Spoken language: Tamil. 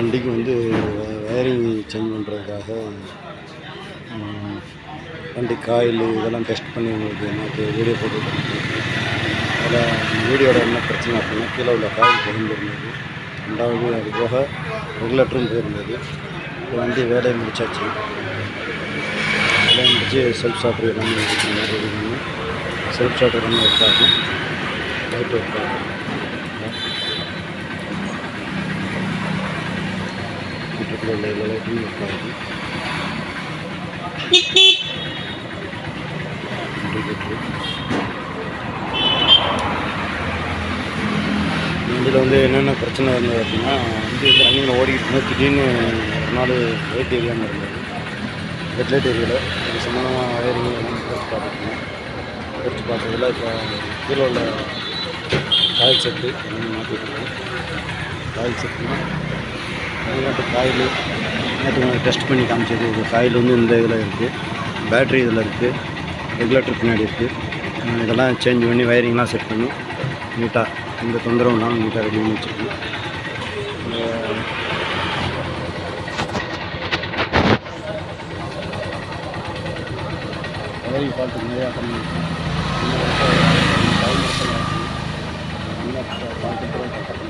வண்டிக்கு வந்து வயரிங் சேஞ்ச் பண்ணுறதுக்காக வண்டி காயில் இதெல்லாம் டெஸ்ட் பண்ணி உங்களுக்கு எனக்கு வீடியோ போட்டுருக்கேன். அதில் வீடியோட என்ன பிரச்சனை அப்படின்னா, கீழே உள்ள காயில் போயிருந்தது. ரெண்டாவது அது போக ரெகுலேட்டரும் போயிருந்தது. வண்டி வேலையை முடிச்சாச்சு. வேலையை முடிச்சு செல்ஃப் ஸ்டார்டர் எல்லாமே ரெடி பண்ணி செல்ஃப் ஸ்டார்டர் எல்லாமே ஒர்க் ஆகும். லைட் ஒர்க் ஆகும். மீட்டருக்குள்ள உள்ள எல்லா லைட்டுமே ஒர்க் ஆகுது. வண்டியில் வந்து என்னென்ன பிரச்சனை இருந்தது அப்படின்னா, வண்டி வந்து ரன்னிங்கில் ஓடிக்கிட்டு இருந்தது. திடீர்னு ஒரு நாள் லைட் ஏரியாமல் இருந்தது. ஹெட்லைட் ஏரியாவில் அது சம்மந்தமாக வயரிங் எல்லாம் படித்து பார்த்ததில் இப்போ கீழே உள்ள காயில் செட்டு எல்லாமே மாற்றிட்டுருக்கோம். காயில் செட்டுனா அதுக்காட்டு காயில் நேற்று டெஸ்ட் பண்ணி காமிச்சது. இது காயில் வந்து இந்த இதில் இருக்குது, பேட்ரி இதில் இருக்குது, ரெகுலேட்டர் பின்னாடி இருக்குது. இதெல்லாம் சேஞ்ச் பண்ணி வயரிங்லாம் செட் பண்ணி நீட்டாக எந்த தொந்தரவும் இல்லாமல் நீட்டாக ரெடி பண்ணி வச்சுருக்கோம். வயரிங் ஃபால்ட்டுக்கு நிறையா பண்ணியிருக்கோம். ஃபால்ட்டு